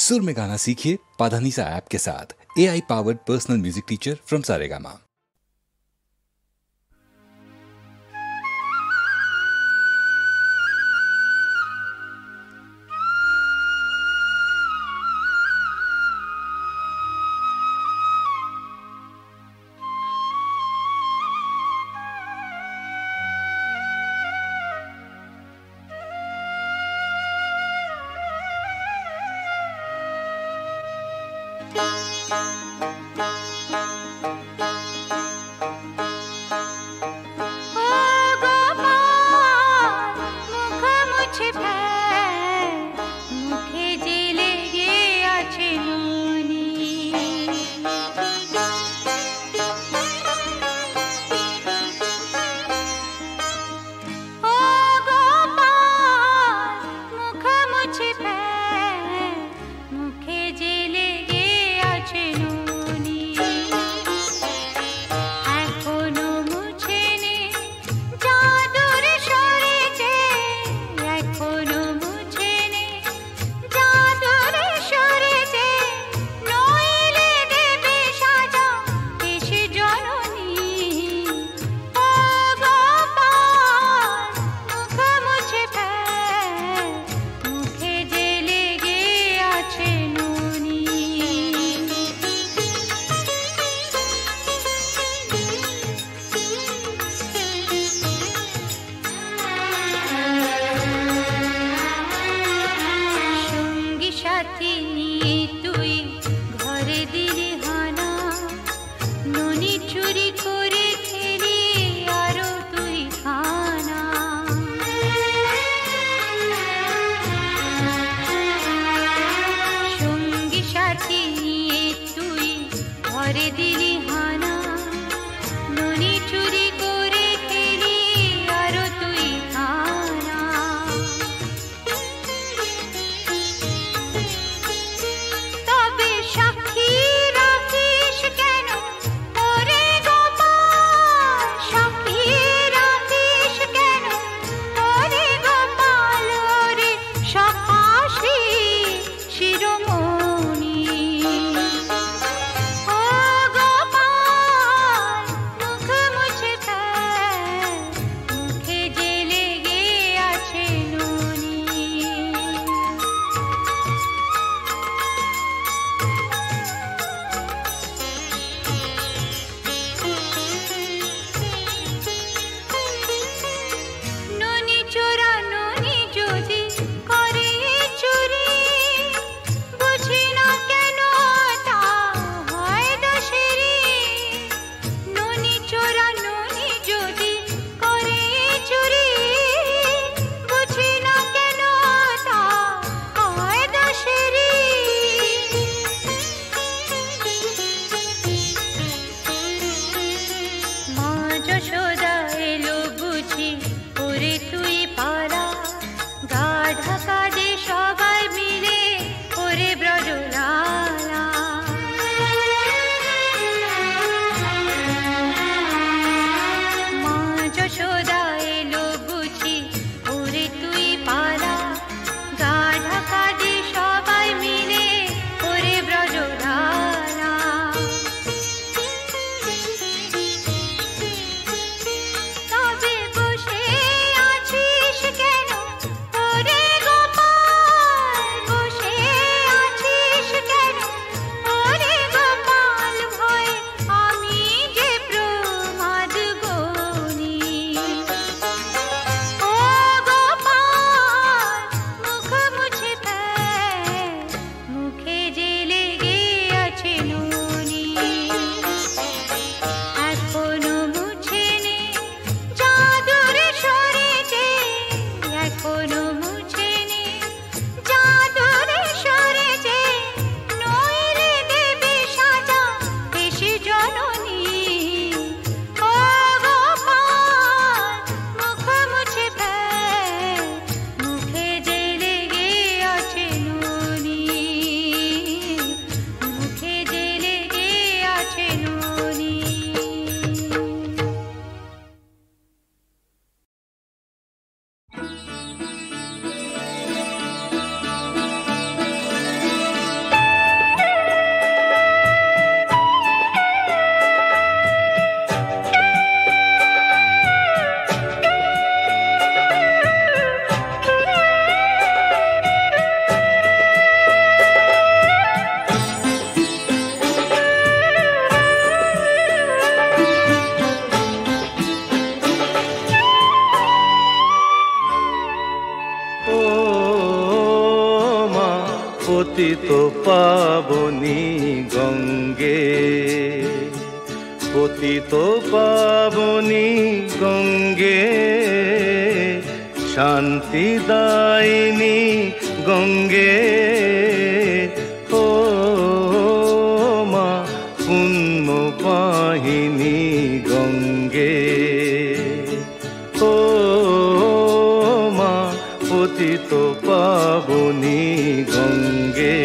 सुर में गाना सीखिए पाधानीसा ऐप के साथ। AI powered personal music teacher from Saregama. পতিত পাবনী গঙ্গে, পতিত পাবনী গঙ্গে, শান্তিদায়িনী গঙ্গে, ও মা পুণ্য বাহিনী গঙ্গে, ও মা পতিত পাবনী গঙ্গে।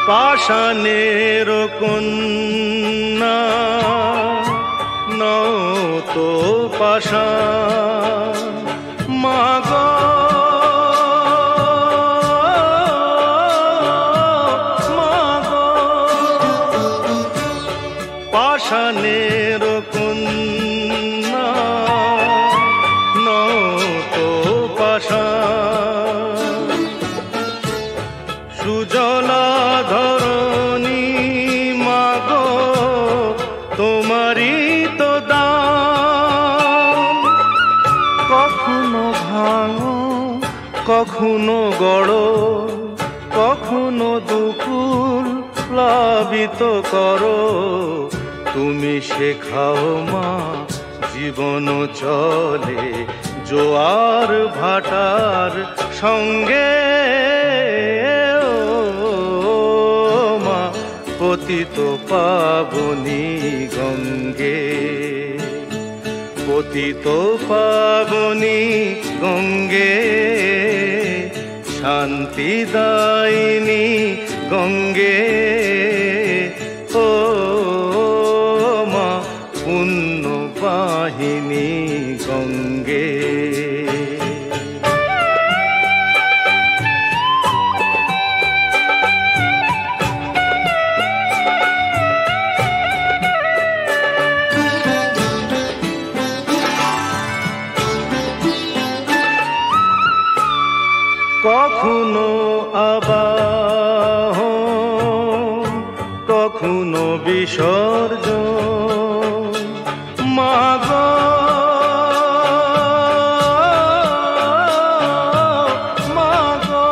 পাষাণের কন্যা নও তো পাষাণ, মা গো মা গো, পাষাণের কন্যা নও তো পাষাণ, সুজলা ধরণী মা গো তোমারই তো দান, কখনো ভাঙো কখনো গড়ো, কখনো দুকুল প্লাবিত করো, তুমি শেখাও মা জীবন চলে জোয়ার ভাটার সঙ্গে, পতিত পাবনী গঙ্গে, পতিত পাবনী গঙ্গে, শান্তিদায়িনী গঙ্গে, ও মা পুণ্য বাহিনী গঙ্গে। কখনো আবাহন কখনো বিসর্জন, মা গো মা গো,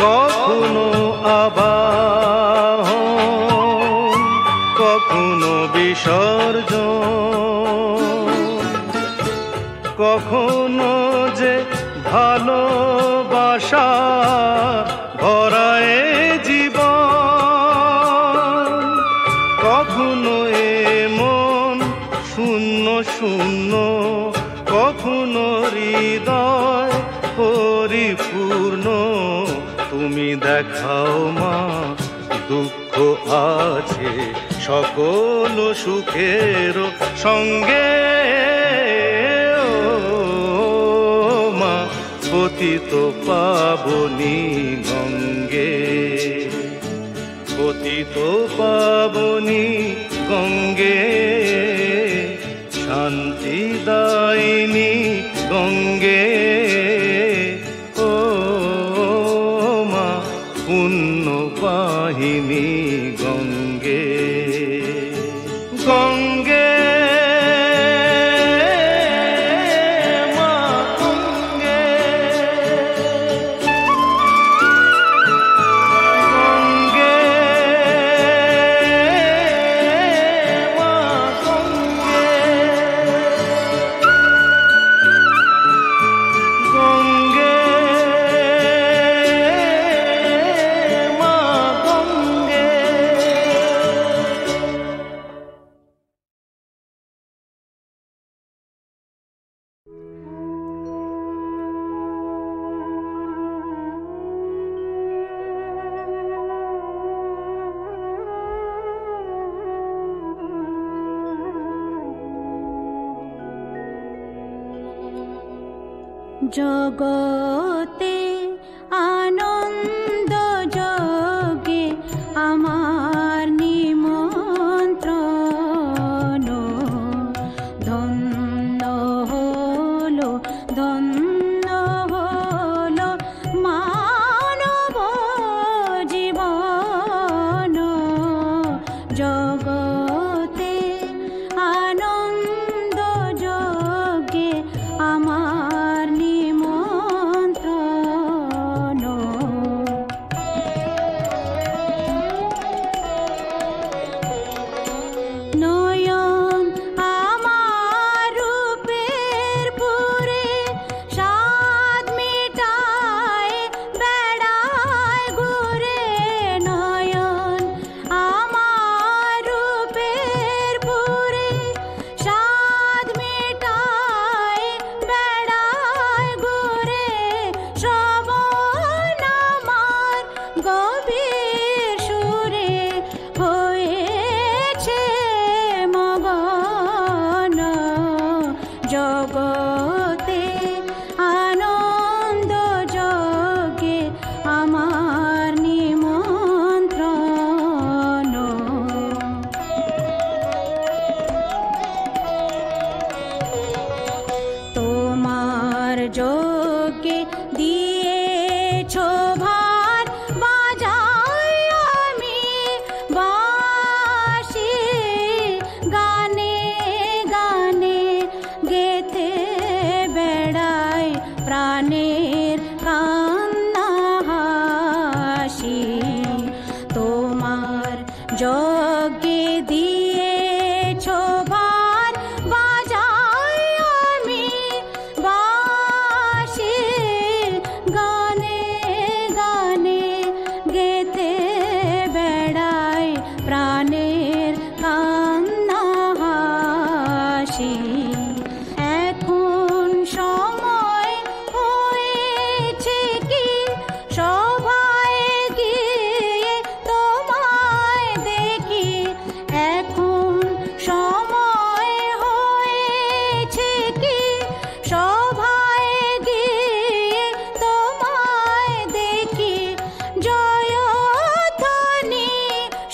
কখনো আবাহন কখনো বিসর্জন, কখনো যে ভালোবাসা ভরায় জীবন, কখনো এ মন শূন্য শূন্য, কখনো হৃদয় পরিপূর্ণ, তুমি দেখাও মা দুঃখ আছে সকল সুখের সঙ্গে, পতিত পাবনী গঙ্গে, পতিত পাবনী গঙ্গে, শান্তিদায়িনী গঙ্গে, ও মা পুণ্য বাহিনী গঙ্গে, গঙ্গে জগতে আনন্দ জয় যজ্ঞে দিয়েছ ভার বাজাই আমি বাঁশি গানে গানে গেতে বেড়াই প্রাণের কান্না হাসি। এখন সময় হয়েছে কি সভায় গিয়ে তোমায় দেখি। এখন সময় হয়েছে কি সভায় গিয়ে তোমায় দেখি। জয়ধ্বনি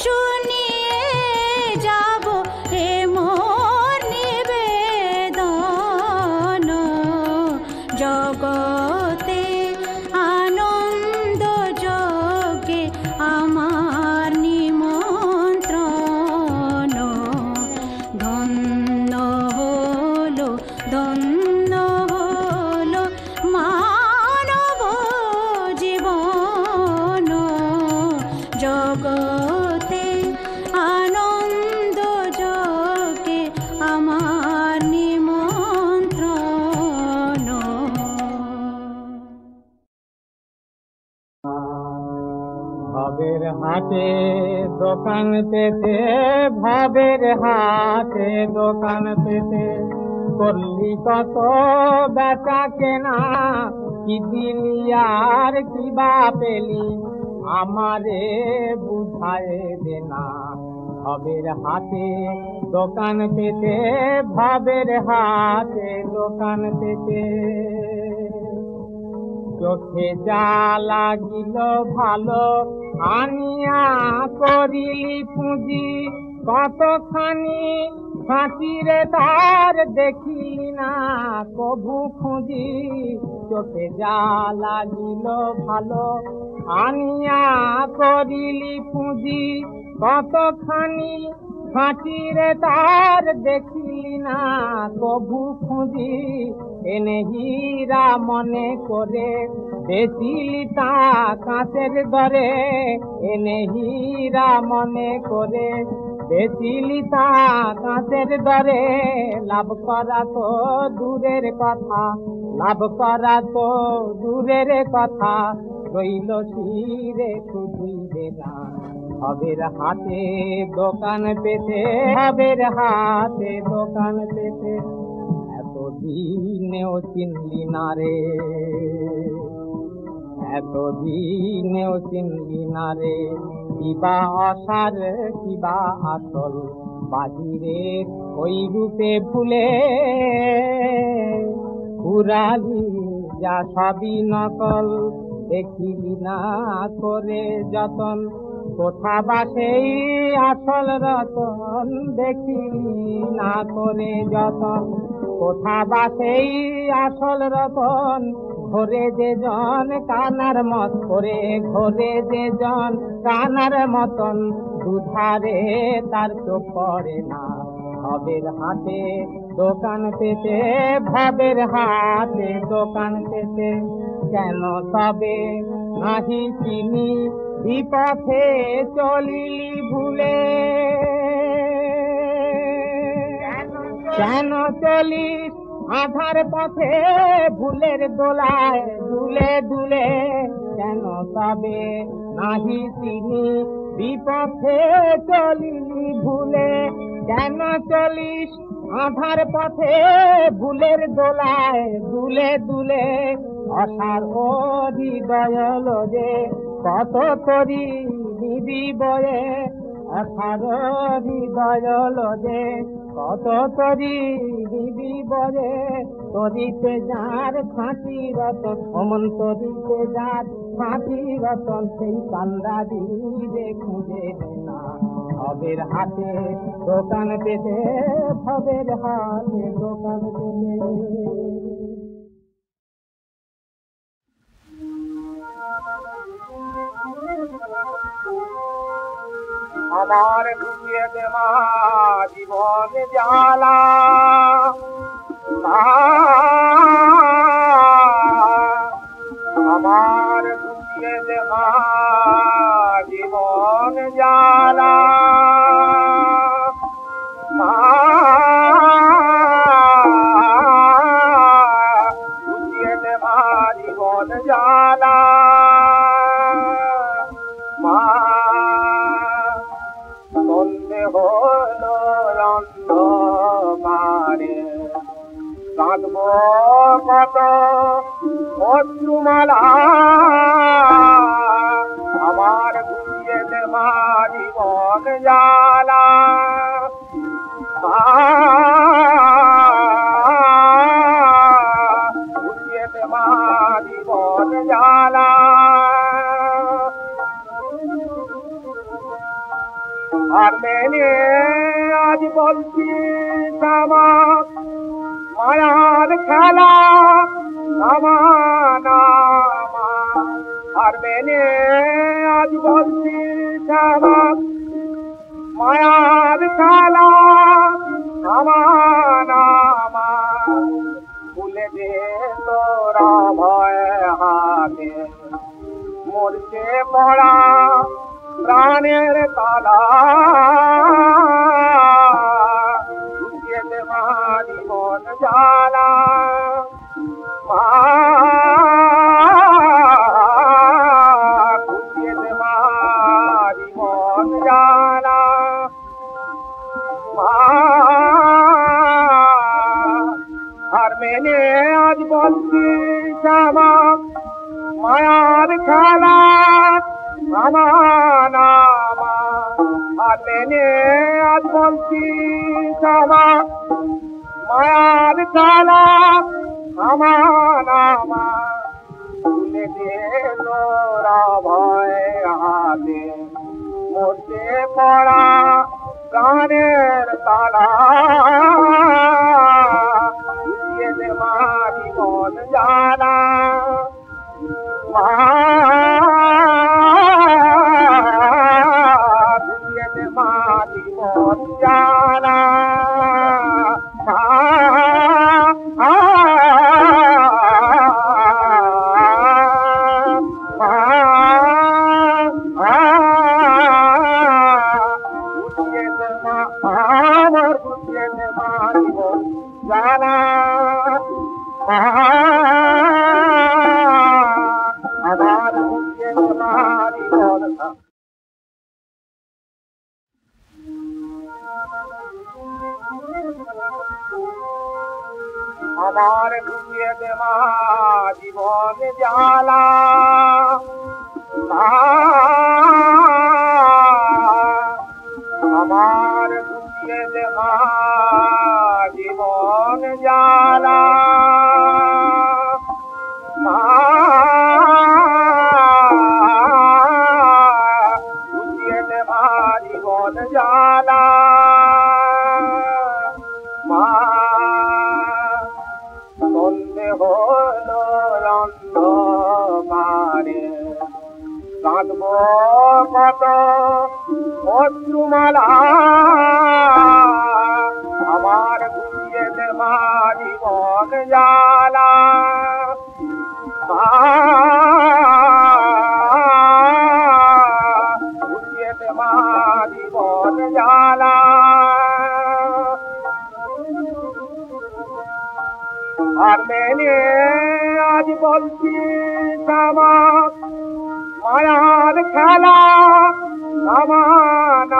শুনিয়ে যাব এ মোর নিবেদন। জগতে আনন্দ যজ্ঞে আমার নিমন্ত্রণ। ধন্য হলো ধন্য হলো মানব জীবন। জগতে আনন্দ যজ্ঞে আমার নিমন্ত্রণ। ভাবের হাটে দোকান পেতে, ভাবের হাটে দোকান পেতে করলি কত বেচা কেনা। কি দিলি আর কি বা পেলি আমারে বুঝায় দেনা। ভাবের হাটে দোকান পেতে, ভাবের হাটে দোকান পেতে চোখে যা লাগিল ভালো আনিয়া করিলি পুঁজি। কতখানি ফাঁকিরে তার দেখিলি না কভু খুঁজি। চোখে যা লাগিল ভালো আনিয়া করিলি পুঁজি। কতখানি ফাঁকিরে তার দেখিলি না কভু খুঁজি। এনে হীরা মনে করে বেচিলি তা কাঁচের দরে। এনে হীরা মনে করে বেচিলি তা কাঁচের দরে। লাভ করা তো দূরের কথা, লাভ করা তো দূরের কথা। রইল শিরে শুধুই বেদা। ভাবের হাতে দোকান পেতে, ভাবের হাতে দোকান পেতে এতদিনেও চিনলি না রে, এতদিনেও চিনলি না রে। কিবা অসার কিবা আসল বাহিরের ওই রূপে ভুলে পুরালি যা সবই নকল। দেখিলি না করে যতন কোথা বা সেই আসল রতন। দেখিলি না করে যতন কোথা বা সেই আসল রতন। ঘরে যে জন কানার মত করে, ঘরে যে জন কানার মতন। দুধারে তার চোখ পড়ে না। ভাবের হাতে দোকান পেতে, ভাবের হাতে দোকান পেতে কেন তবে নাহি চিনি বিপথে চলিলি ভুলে। কেন চলিস আধার পথে ভুলের দোলায় দুলে দুলে। কেন তবে নাহি চিনি বিপথে চলিলি ভুলে। কেন চলিস আধার পথে ভুলের দোলায় দুলে দুলে। অসার ও হৃদয় যে কত তরি নিবি বয়ে। অসার হৃদয় যে কত তরি নিবি বয়ে। তরিতে যার খাঁটি রতন, অমন তরিতে যার খাঁটি রতন। সেই কান্দা দিবে খুঁজে না। ভবের হাতে দোকান পেতে, ভবের হাতে দোকান পেতে। আমার বুঝিয়ে দেওয়া জীবন জ্বালা। আমার বুঝিয়ে দেওয়া জীবন জ্বালা। হলো অন্ধকারে কাঁদব কত অশ্রুমালা আমার ঘুরিয়ে দেবা জীবন জ্বালা ঘুরিয়ে দেবা জীবন জ্বালা আর মেনে আজ বলছি আমার মায়ার খেলা আমার আর মেনে আজ বলছি আমার মায়ার খেলা আমার ভুলে দে তোরা ভয় হাতে মরছে পড়া প্রাণের তালা বুঝিয়ে দেবা জীবন জ্বালা বুঝিয়ে দেবা জীবন জ্বালা আর মেনে আজ বলছি শ্যামা মায়ার খেলা আমার আর মেনে আজ বলছি শ্যামা মায়ার খেলা আমার ভুলে দে তোরা ভয় হাতে মরতে পড়া প্রাণের তালা বুঝিয়ে দেবা জীবন জ্বালা বুঝিয়ে দেবা জীবন জ্বালা আমার বুঝিয়ে দেবা জীবন জ্বালা আমার বুঝিয়ে দেবা জীবন আমার বুঝিয়ে দেবা জীবন জ্বালা আমার বুঝিয়ে দেবা জীবন জ্বালা বুঝিয়ে দেবা জীবন জ্বালা সন্ধে হলো অন্ধকারে কাঁদব কত অশ্রুমালা আমার ঘুরিয়ে দেবা জীবন জ্বালা ঘুরিয়ে দেবা জীবন জ্বালা আর মেনে আজ বলছি আমার মায়ার খেলা আমার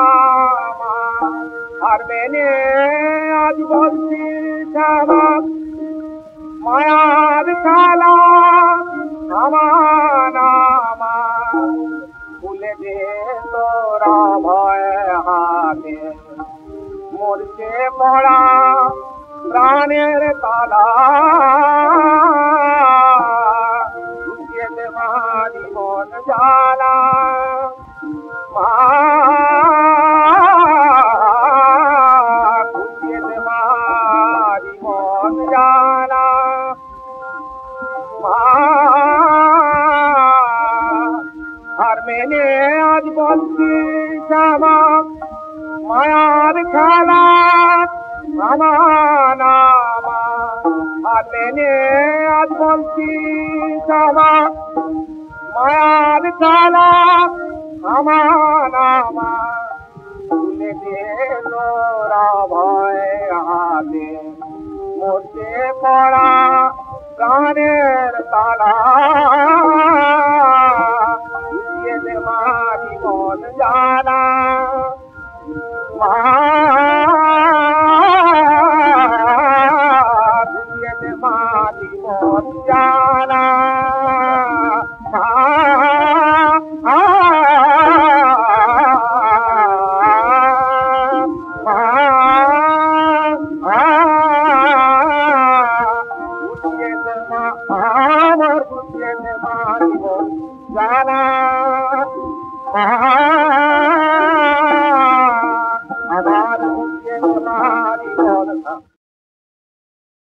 আর মেনে আজ বলছি আমার মায়ার খেলা আমার ভুলে দে তোরা ভয় হাতে মরছে পড়া প্রাণের তালা বুঝিয়ে দেবা জীবন জ্বালা বুঝিয়ে দেবা জীবন জ্বালা আর মেনে আজ বলছি শ্যামা মায়ার খেলা আমার আর মেনে আজ বলছি শ্যামা মায়ার খেলা আমার ভুলে দে তোরা ভয় হাতে মরতে পড়া প্রাণের তালা বুঝিয়ে দেবা জীবন জ্বালা বুঝিয়ে মারি মন জানা আমার বুঝিয়ে মারি মন জানা আমার বুঝিয়ে মারি মন